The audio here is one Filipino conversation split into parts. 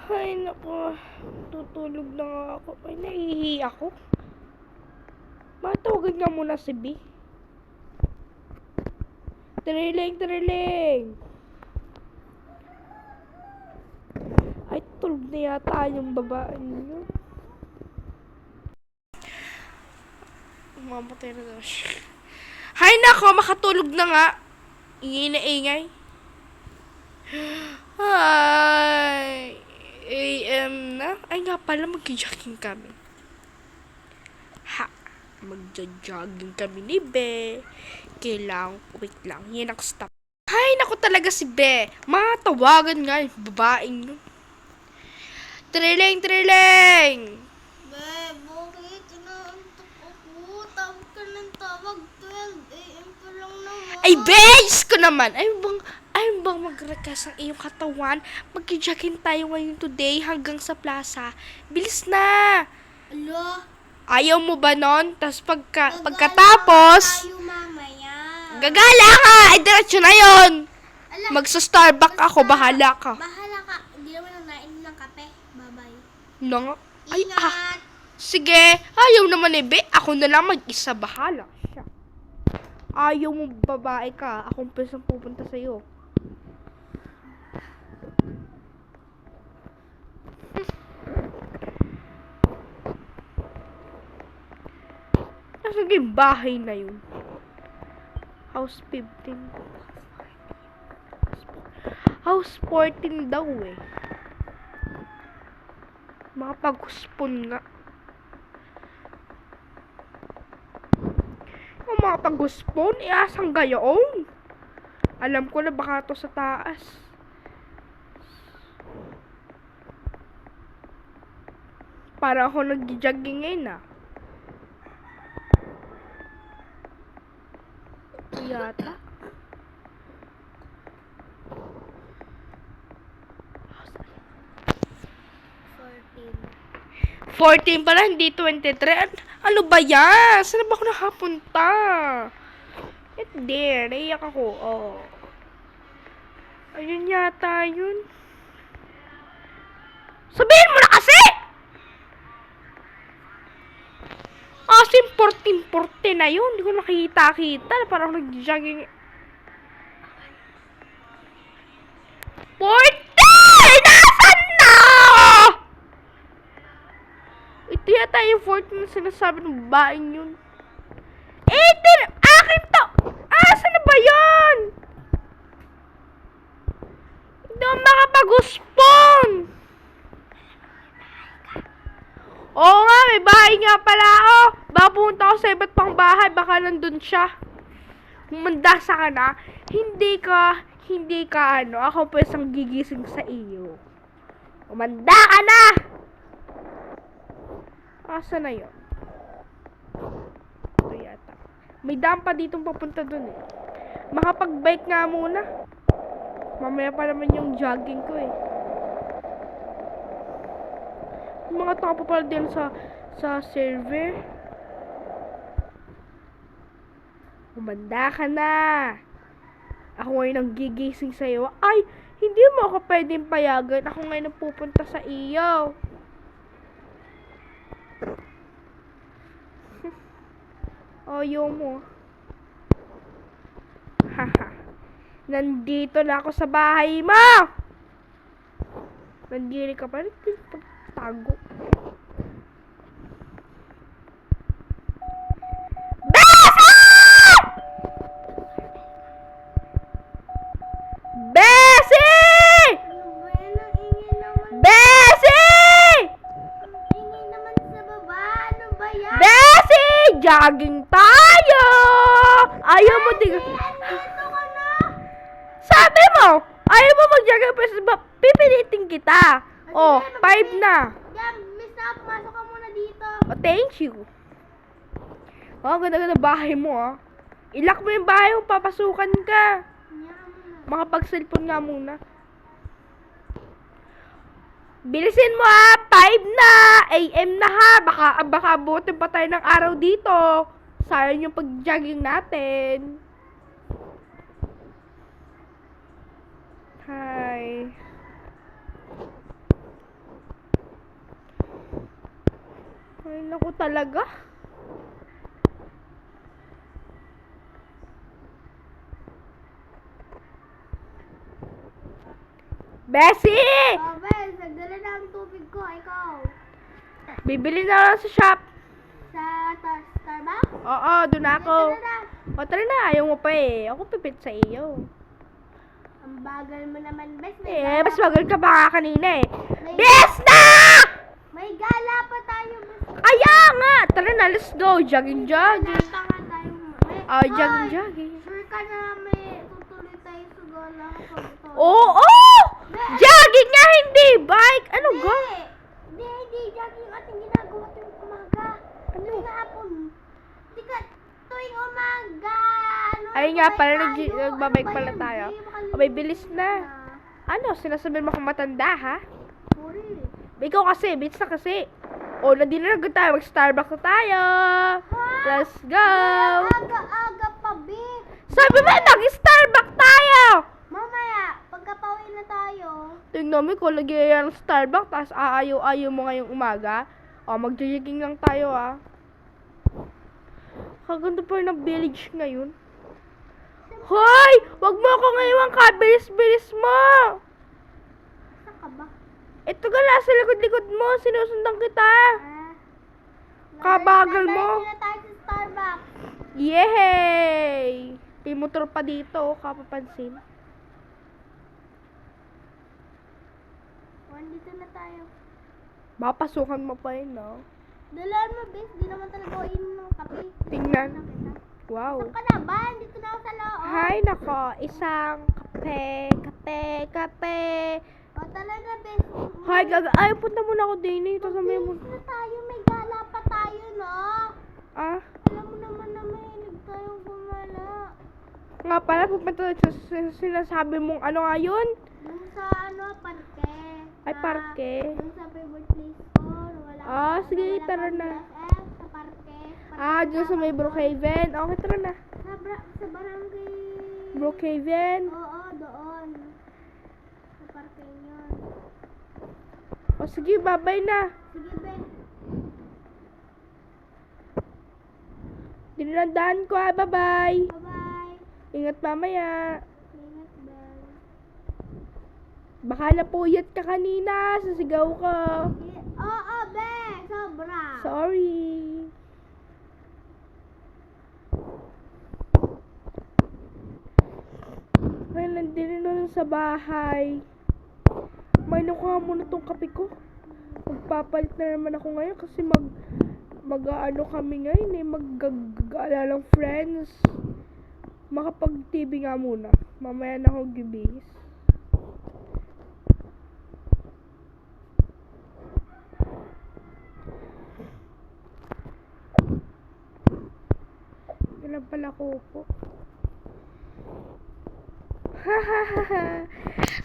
Ay, naku. Tutulog na nga ako. Ay, naiihi ako. Matawagan nga muna si B. Tiriling, tiriling. Ay, tulog na yata yung babae niyo. Mamatay na daw siya. Hay nako, makatulog na nga. Ingay na ingay. Ay, AM na. Ay nga pala, mag-jogging kami. Ha, mag-jogging kami ni Be. Kailang, wait lang, yan ako stop. Ay, naku talaga si Be. Matawagan nga yung babaeng yun. Trilling, trilling! Be, bakit? Inaantok ako. Tawag ka ng tawag. 12 AM pa lang naman. Ay, base ko naman. Ay bang magrekas ang iyong katawan? Mag-jogging tayo ngayon today hanggang sa plaza. Bilis na! Alo? Ayaw mo ba nun? Tapos Gagala pagkatapos, tayo mamaya. gagala ka! Ay, diretso na yun! Ala, Magsa-Starbucks ako, basta, bahala ka. Bahala ka. Hindi naman na nainom ng kape. Bye-bye. Nang, ay, Ingat. sige. Ayaw naman eh, be. Ako na lang mag-isa, bahala. Siya. Ayaw mo babae ka. Akong pesang pupunta sa'yo. Nasaan yung bahay na yun? House 15. House 14 daw eh. Makapag-spawn nga. Kung makapag-spawn, asang gayon? Alam ko na baka to sa taas. Para ako nag-jogging ngayon ah. Ito yata. 14 pala, hindi 23. Ano ba yan? Saan ba ako nakapunta? Hindi, naiyak ako. Oh. Ayun yata yun. Sabihin mo na kasi! Asim 14 na yun. Hindi ko nakita-kita. Parang nag-jogging. 14! Nasaan na? Ito yata yung 14 na sinasabi ng babaeng yun. 18! Akin to! Saan na ba yun? Hindi ako makapag-spawn! Oo nga, may bahay nga pala ako. Baka pumunta ako sa iba't pang bahay. Baka nandun siya. Mandasa ka na. Hindi ka ako pwesang gigising sa iyo. Umanda ka na! Asa na yun? Ito yata. May dam pa ditong papunta dun eh. Makapag-bike nga muna. Mamaya pa naman yung jogging ko eh. Mga tao pa pala din sa server. Umanda ka na. Ako ngayon ang gigising sa'yo. Ay, hindi mo ako pwedeng payagan. Ako ngayon ang pupunta sa iyo. Ayaw mo. Haha. Nandito na ako sa bahay mo. Nandiri ka pa rin. Tago. Bessie! Ano ba yan? Ang ingay naman. Bessie! Ang ingay naman sa baba. Ano ba yan? Bessie! Jogging tayo! Ayaw mo din. Andito ka na. Sabi mo! Ayaw mo mag-jogging pero pipilitin kita. Oh, 5 na. Yan, miss na. Pumasok ka muna dito. Oh, thank you. Oh, ganda-ganda bahay mo ah. Ilak mo yung bahay mo, papasukan ka. Makapag-cellphone nga muna. Bilisin mo ha! 5 na! AM na ha! Baka abutin pa tayo ng araw dito. Sayang yung pag-jogging natin. Hi. Naku talaga. Bessie! Oh, Ben, nagdala na ang tubig ko. Ikaw. Bibili na lang sa shop. Sa Starbucks? Oo, doon ako. Tara na. O tara na, ayaw mo pa eh. Ako pipit sa iyo. Ang bagal mo naman, Bes. Mas bagal ka pa nga kanina eh. May- Bes na! May gala pa tayo, Bes. Kaya nga! Tara na, let's go. Jogging, jogging. Gala pa nga tayo. Jogging, jogging. Sure ka na may tutuloy tayo sa gala kapag ito. Oo! Jogging nga, hindi bike! Ano ga? Hindi. Jogging ating ginagawa tuwing umaga. Tuwing hapon. Hindi ka, tuwing umaga. Ay nga pala, tayo. nagbabike Ano ba pala yun, tayo. Di, makalimutan Abay, bilis na. na. Ano, sinasabi mo kung matanda, ha? Sorry. Ikaw kasi, bitch na kasi. O, nandito na agad tayo. Mag-Starbucks na tayo. Let's go! Aga-aga pa, Bi. Sabi mo, mag-Starbucks tayo! Mamaya, pagkapauwi na tayo. Tingnan mo, kung lagi yan ng Starbucks, tapos aayaw-ayaw mo ngayong umaga. O, mag-jogging lang tayo, ah. Kaganda pa rin ng village ngayon. Hoy! Wag mo ako ngayon kabilis-bilis mo! Saan ka ba? Ito gala sa likod-likod mo, sinusundan kita. Kabagal mo. Nandito na tayo sa Starbucks. Yay! May motor pa dito, kapapansin. Nandito na tayo. Mapasukan mo pa yun, no? Dalaan mo, Bis. Di naman talaga ako inom ng kape. Tingnan. Nakita. Wow. Saan ka na ba? Dito na ako sa loob. Hay, nako. Isang kape. O, tala na, Bis. Hay, ay, punta muna ako din eh. Ito sa may Mabilis na tayo. May gala pa tayo, no? Ah, Alam mo naman na mahilig tayo gumala. nga pala, pupunta sa sinasabi mong ano nga yun? Dun sa, parke. Ay, parke. Dun sa favorite place ko. Wala Sige, wala tara pang na. BFF, sa parke. Dyan sa may Brookhaven. Okay, tara na. Sa barangay. Brookhaven. Oo, doon. Sa parke yun. O sige, babay na. Sige, Ben. Dinandaan ko ha, bye-bye. Bye-bye. Ingat mamaya. Ingat, Ben. Baka napuyat ka kanina, sasigaw ka. Oo, Ben. Sobra. Sorry. Ay, nandito na lang sa bahay. May nakuha muna tong kape ko. Magpapalit na naman ako ngayon kasi mag-ano kami ngayon eh, mag-gala ng friends. Makapag-TV nga muna. Mamaya na ako gibis. Yan pala ko po. Ha ha ha ha.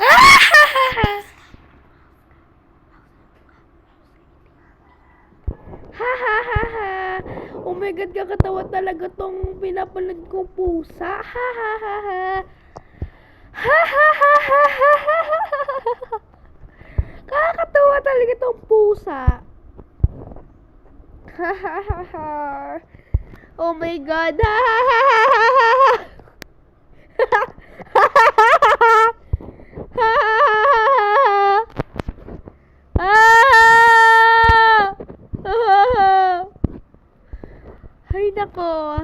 Ah, ha ha ha. Ha ha ha ha. Oh my God, kakatawa talaga tong pinapanood kong pusa. Ha ha ha ha. Ha ha ha ha ha ha. Kakatawa talaga tong pusa. Ha ha ha ha. Oh my God. Ha ha ha ha ha. Ay nako.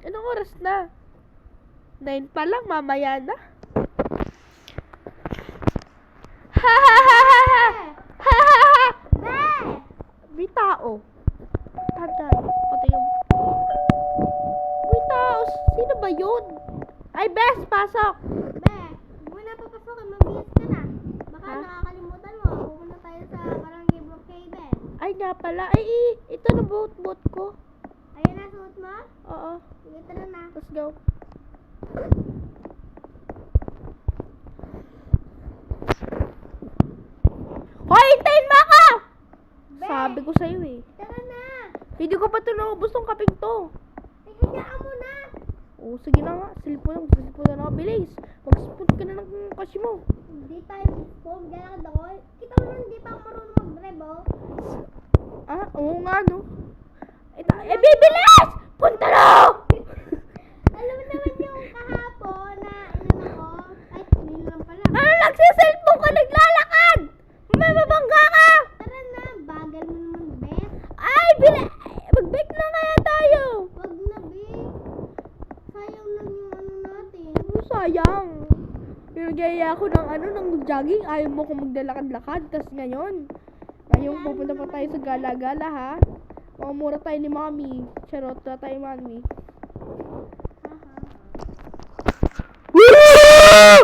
Anong oras na? 9 pa lang, mamaya na. Ha ha ha ha ha. Ha ha ha. Ben! May tao. Tagal. Pati yung... May tao. Sino ba yun? Ay, Bes, pasok. Ben, huwag mo na papasokin. Mabilis ka na. Baka Ha? nakakalimutan mo. Pupunta tayo sa barangay Brookhaven. Ay, nga pala. Ay, ito na boat ko. Ayan na, suot mo? Oo. Sige, tara na. Let's go. Hoy, hintayin mo ako! Ben! Sabi ko sa'yo eh. Tara na! Hindi ko pa ito naubos tong kaping to. Hayaan mo na! Oo, sige na nga. Silpon na ako. Bilis. Mag-spot ka na ng kasi mo. Hindi tayo mag-phone. Gaya ka daw. Kita mo na hindi pa ako marunong mag-drive, oh. Ah, oo nga, no? Bibilis! Punta na! Alam mo naman yung kahapon na ako. Ay, hindi lang pala. Ano nagsiselfon ka? Naglalakad! May mabangga ka! Tara na, bagal mo naman, Beth. Ay, mag-bake na kaya tayo! Wag na, Beth. Sayang lang yung ano natin. Ano sayang? Nilagaya ako ng jogging. Ayaw mo kung maglalakad-lakad. Tapos ngayon pupunta pa tayo sa gala-gala, ha? Mamura tayo ni Mami. Charot na tayo, Mami. Woo!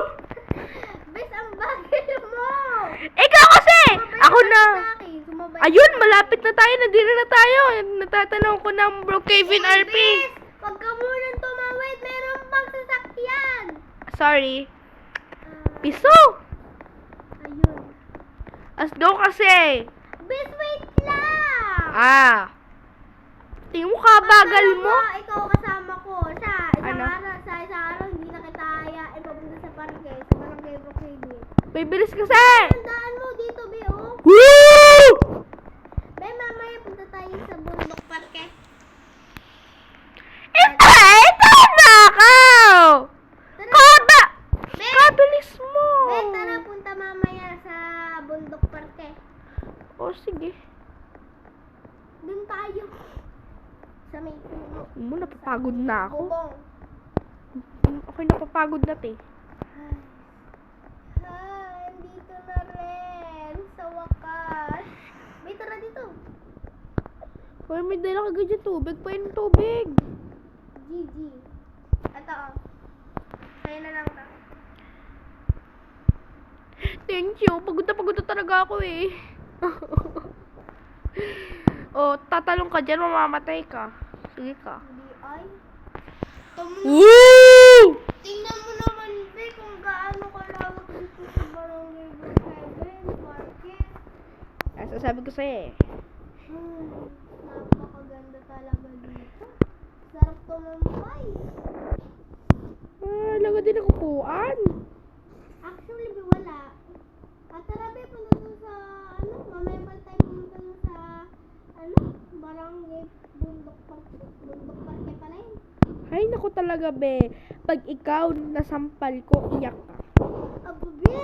Beth, ang bagal mo! Ikaw kasi! Ako na! Sumabay Ayun, malapit na tayo. Nandito na tayo. Natatanaw ko ng Brookhaven RP. Beth, wag ka munang tumawid. Meron bang sasakyan? Sorry. Ah, Piso! ayun. Let's go kasi. Beth, wait lang! Ah. Tingin mo kabagal mo? Ikaw kasama ko. Ano? Sa isang araw, hindi na kita hayain papunta sa parke. Sa barangay Brookhaven. Bibilis kasi. Tandaan mo dito, Be, oh. Woo! Be, mamaya punta tayo sa bundok parke. Ito na ako! Tara, Kaba! Be, Kabilis mo! Be, tara, punta mamaya sa bundok parke. O, sige. Doon tayo. Sa may puno. Napapagod na ako. Bubong. Okay, napapagod na, te. Dito na rin. Sa wakas. Be, tara dito. Hoy, may dala ka ganyan tubig. Pain tubig. Gigi. Ito, oh. Kaya na lang ito. Thank you. Pagod na talaga ako eh. Oh, tatalong ka dyan, mamamatay ka. Sige ka. Hindi ay. Woo! Tingnan mo naman, Be, kung gaano kalawak dito sa barangay Brookhaven Market. Ay, sasabi ko sa'yo eh. Napakaganda talaga dito. Sarap tumambay. Laga din ako kuan. Actually, Be, wala. Tara, Be, punta doon sa, mamaya pa tayo pumunta doon sa, barangay Bundok Parke. Bundok Parke pala yun. Ay, naku talaga, be. Pag ikaw nasampal ko, iyak ka. Aba, Be,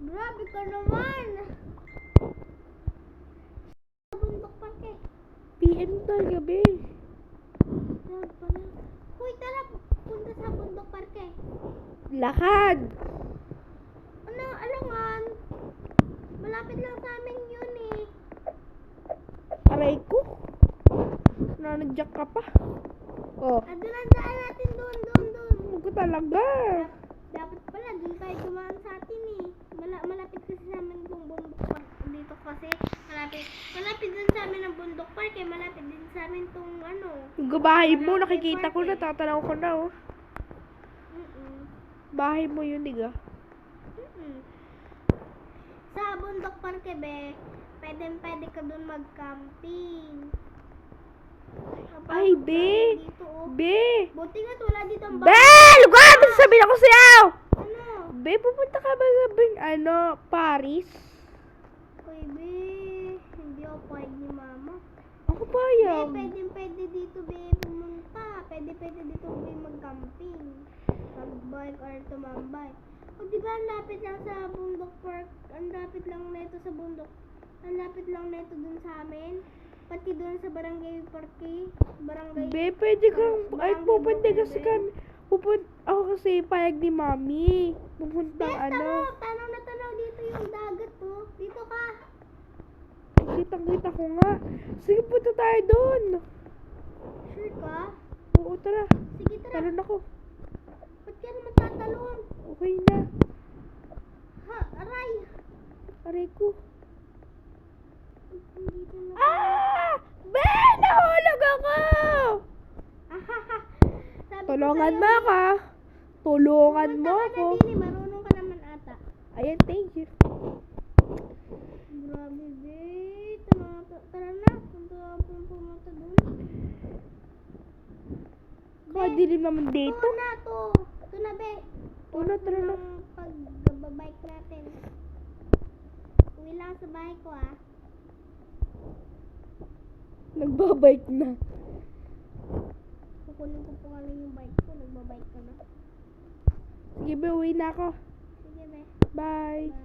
grabe ka naman. Sa Bundok Parke. PM talaga, be. Grabe pala. Hoy, tara, punta sa Bundok Parke. Lakad. Alangan. Malapit lang sa amin yun eh. Aray ko. Nanadyak ka pa. Oh, Doon ang daan natin doon. ano ko talaga. Dapat pala, doon tayo dumaan sa atin eh. Malapit kasi sa amin yung bundok park. Dito kasi, malapit din sa amin ang bundok park eh. Malapit din sa amin tong Yung bahay mo, nakikita ko na, tatanaw ko na, oh. Bahay mo yun, diga. Sa bundok park eh, Be. Pwede ka doon mag-camping. Ay, be. Dito, oh. Be. Buti nga't wala dito ang Be! Lugar! Sabihin ako sa'yo! Ano? Be, pupunta ka ba sa Paris? Uy, Be. Hindi ako pwede ni Mama. Ako pa yan. Pwede dito, Be, pumunta. Pwede dito, Be, mag-camping. Mag-bike or tumambay. O, di ba, ang lapit lang sa bundok park. Ang lapit lang neto sa bundok. Ang lapit lang neto dun sa amin. Pati dun sa barangay parke. Barangay. Be, pwede kang, ay, pupunta kasi kami. Ako kasi payag ni Mami. Pupunta Tanaw dito yung dagat, oh. Dito ka. Kitang-kita ko nga. Sige, punta tayo doon. Sure ka? Oo, tara. Sige, tara. Talon ako. Ba't ka naman tatalon? Okay na. Ha, aray. Aray ko. Dito na. Be! Nahulog ako! Sabi ko Tulungan sa'yo, mo ako. Tulungan mo pumunta ako. ka na din eh. Marunong ka naman ata. Ayan, thank you. Grabe, be. Tara na. Pumunta dun. Kadilim naman dito. Ito na to. Ito na, be. Tara na. Pagbabike natin. Uwi lang sa bahay ko, ah. Nagbabike na. Kukunin ko pa nga lang yung bike ko. Nagbabike ka na. Sige, be, uwi na ako. Sige, be. Bye. Bye.